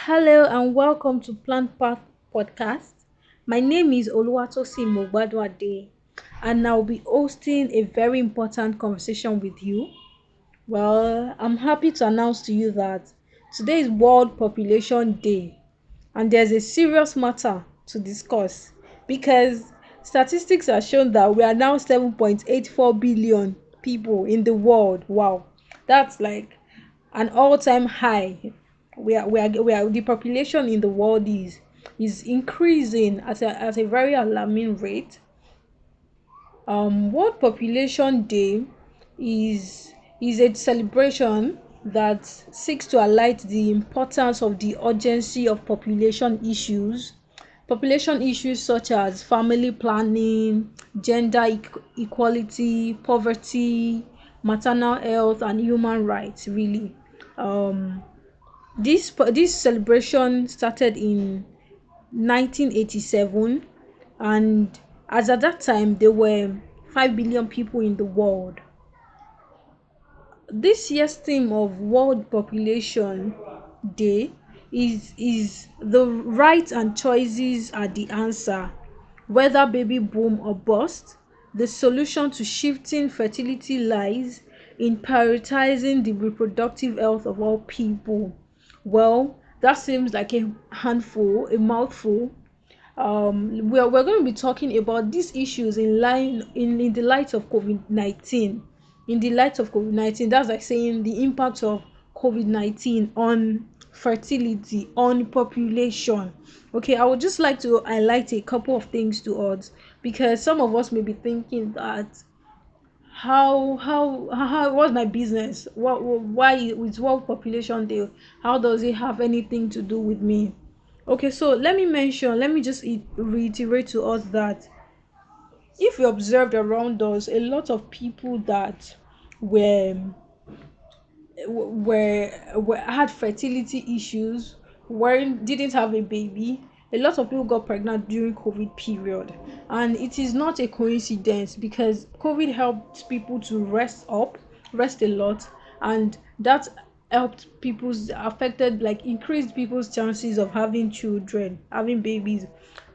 Hello and welcome to Plant Path Podcast. My name is Oluwatosin Mogbadwade and I'll be hosting a very important conversation with you. Well, I'm happy to announce to you that today is World Population Day and there's a serious matter to discuss because statistics have shown that we are now 7.84 billion people in the world. Wow, that's like an all-time high. We are the population in the world is increasing at a very alarming rate. World Population Day is is a celebration that seeks to highlight the importance of the urgency of population issues such as family planning, gender equality, poverty, maternal health, and human rights. Really, um, this celebration started in 1987, and as at that time there were 5 billion people in the world. This year's theme of World Population Day is the right and choices are the answer, whether baby boom or bust. The solution to shifting fertility lies in prioritizing the reproductive health of all people. Well, that seems like a mouthful. We're going to be talking about these issues in the light of COVID-19. In the light of COVID-19, that's like saying the impact of COVID-19 on fertility, on population. Okay, I would just like to highlight a couple of things to us because some of us may be thinking that how what's my business? Why with World Population Day? How does it have anything to do with me? Okay, so let me just reiterate to us that if we observed around us, a lot of people that were were had fertility issues, weren't didn't have a baby. A lot of people got pregnant during COVID period, and it is not a coincidence because COVID helped people to rest a lot, and that helped people's affected like increased people's chances of having children, having babies,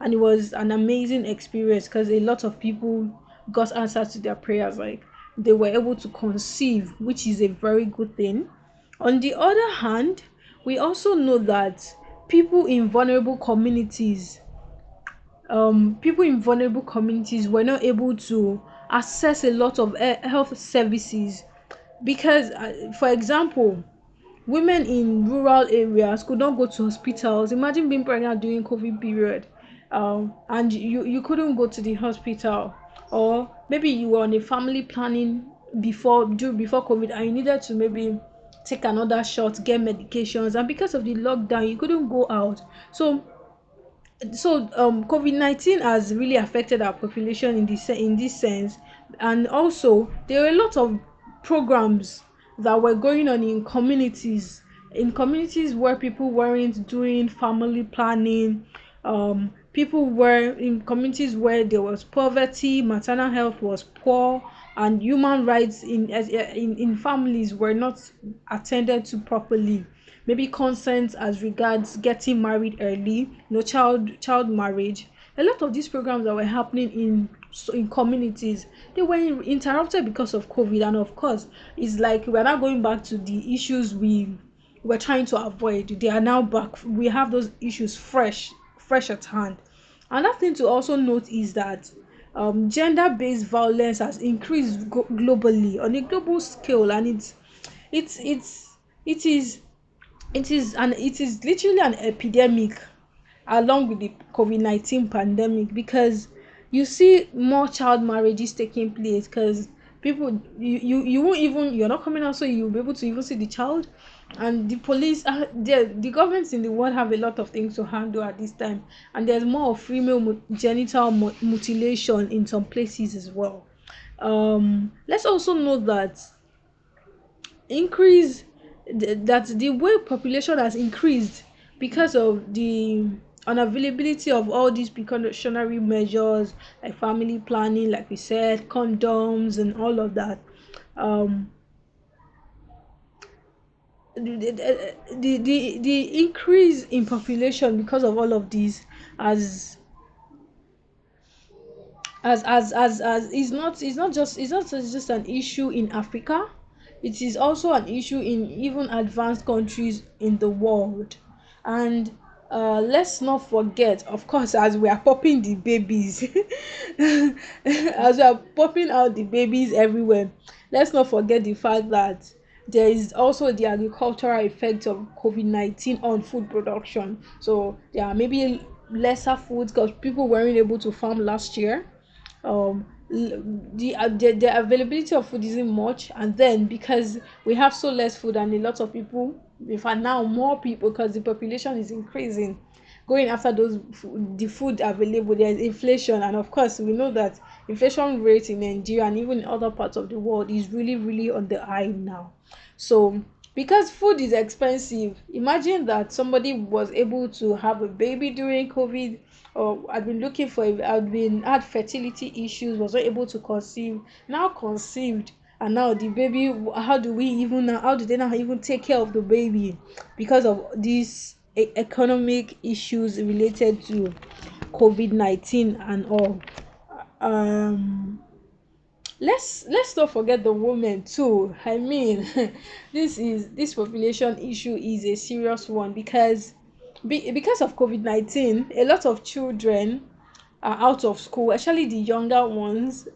and it was an amazing experience because a lot of people got answers to their prayers, like they were able to conceive, which is a very good thing. On the other hand, we also know that people in vulnerable communities people in vulnerable communities were not able to access a lot of health services because for example, women in rural areas could not go to hospitals. Imagine being pregnant during COVID period, and you couldn't go to the hospital, or maybe you were on a family planning before COVID, and you needed to maybe take another shot, get medications, and because of the lockdown, you couldn't go out. COVID-19 has really affected our population in this sense, and also there were a lot of programs that were going on in communities where people weren't doing family planning. People were in communities where there was poverty, maternal health was poor, and human rights in families were not attended to properly. Maybe consent as regards getting married early, no child marriage. A lot of these programs that were happening in communities, they were interrupted because of COVID, and of course it's like we're now going back to the issues we were trying to avoid. They are now back. We have those issues fresh at hand. Another thing to also note is that gender-based violence has increased globally on a global scale, and it's it's it is it is literally an epidemic along with the COVID-19 pandemic because you see more child marriages taking place because people you won't even you're not coming out, so you'll be able to even see the child. And the police the governments in the world have a lot of things to handle at this time, and there's more of female genital mutilation in some places as well. Let's also note that increase that the way population has increased because of the unavailability of all these precautionary measures like family planning, like we said, condoms and all of that. um the increase in population because of all of these as as it's not just an issue in Africa. It is also an issue in even advanced countries in the world. And let's not forget, of course, as we are popping the babies as we are popping out the babies everywhere, let's not forget the fact that there is also the agricultural effect of COVID-19 on food production. So there are maybe lesser foods because people weren't able to farm last year. The availability of food isn't much, and then because we have so less food and a lot of people, in fact now more people, because the population is increasing, going after the food available, there's inflation. And of course we know that inflation rate in Nigeria and even in other parts of the world is really really on the high now. So because food is expensive, imagine that somebody was able to have a baby during COVID, or I've been looking for I've been had fertility issues, was not able to conceive, now conceived, and now the baby, how do they now even take care of the baby because of these economic issues related to COVID-19 and all. um let's not forget the women too. I mean this population issue is a serious one because because of COVID-19 a lot of children are out of school, especially the younger ones,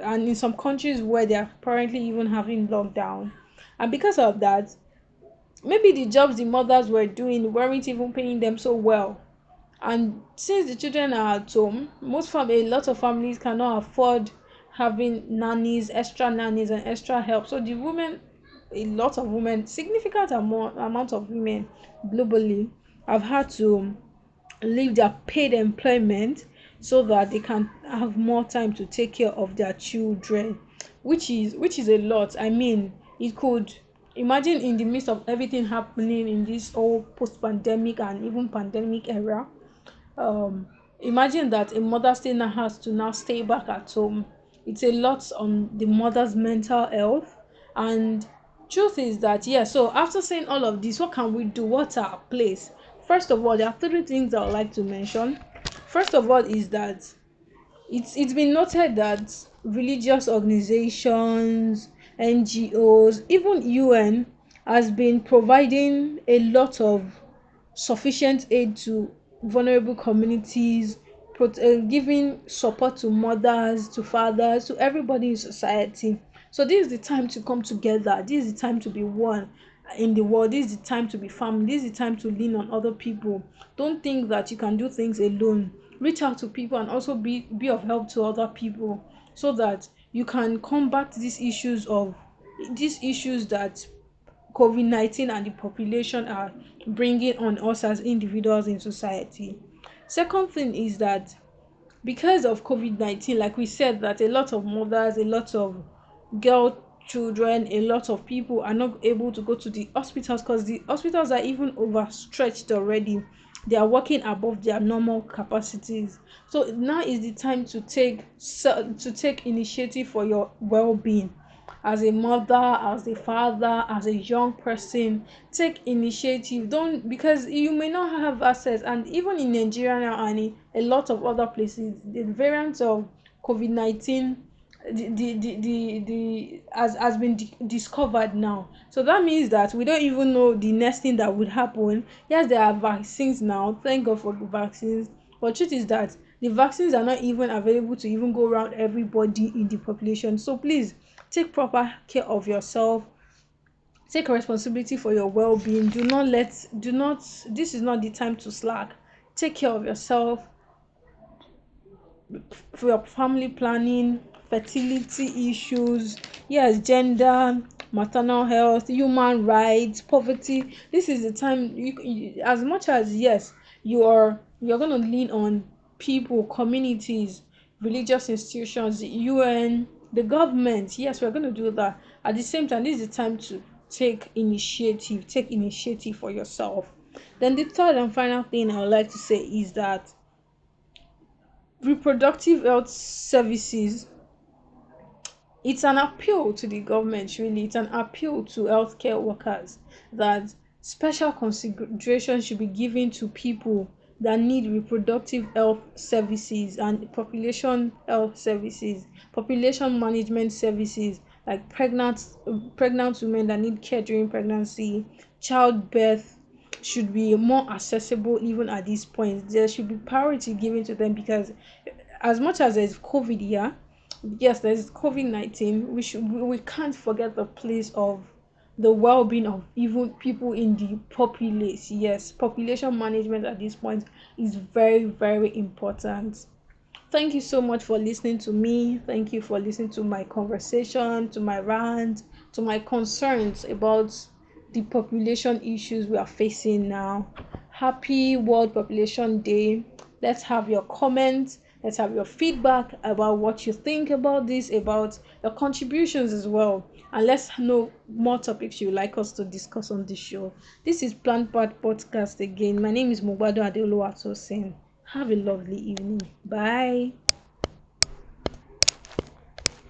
and in some countries where they are currently even having lockdown. And because of that, maybe the jobs the mothers were doing weren't even paying them so well. And since the children are at home, a lot of families cannot afford having nannies, extra nannies and extra help. So the women, a lot of women, significant amount of women globally have had to leave their paid employment so that they can have more time to take care of their children, which is a lot. I mean, it could, imagine in the midst of everything happening in this whole post-pandemic and even pandemic era, um imagine that a mother still now has to now stay back at home. It's a lot on the mother's mental health. And truth is that, yeah, so after saying all of this, what can we do? What's our place? First of all, there are three things I would like to mention. First of all is that it's been noted that religious organizations, NGOs, even UN has been providing a lot of sufficient aid to vulnerable communities, giving support to mothers, to fathers, to everybody in society. So this is the time to come together. This is the time to be one in the world. This is the time to be family. This is the time to lean on other people. Don't think that you can do things alone. Reach out to people and also be of help to other people so that you can combat these issues that COVID-19 and the population are bringing on us as individuals in society. Second thing is that because of COVID-19, like we said, that a lot of mothers, a lot of girl children, a lot of people are not able to go to the hospitals because the hospitals are even overstretched already. They are working above their normal capacities. So now is the time to take initiative for your well-being. As a mother, as a father, as a young person, take initiative. Don't, because you may not have access. And even in Nigeria now and in a lot of other places, the variant of COVID-19, the has been discovered now. So that means that we don't even know the next thing that would happen. Yes, there are vaccines now, thank God for the vaccines, but truth is that the vaccines are not even available to even go around everybody in the population. So please take proper care of yourself, take responsibility for your well-being. Do not This is not the time to slack. Take care of yourself for your family planning, fertility issues, yes, gender, maternal health, human rights, poverty. This is the time as much as, yes, you're going to lean on people, communities, religious institutions, the UN, the government. Yes, we're going to do that. At the same time, this is the time to take initiative for yourself. Then the third and final thing I would like to say is that reproductive health services it's an appeal to the government, really. It's an appeal to healthcare workers that special consideration should be given to people that need reproductive health services and population health services, population management services, like pregnant women that need care during pregnancy, childbirth should be more accessible. Even at this point, there should be priority given to them, because as much as there's COVID here, yes, there's COVID-19, we can't forget the place of the well-being of even people in the populace. Yes, population management at this point is very, very important. Thank you so much for listening to me. Thank you for listening to my conversation, to my rant, to my concerns about the population issues we are facing now. Happy World Population Day. Let's have your comments. Let's have your feedback about what you think about this, about your contributions as well. And let's know more topics you'd like us to discuss on this show. This is Plant Part Podcast again. My name is Mubado Adeoluwa Tosin. Have a lovely evening. Bye.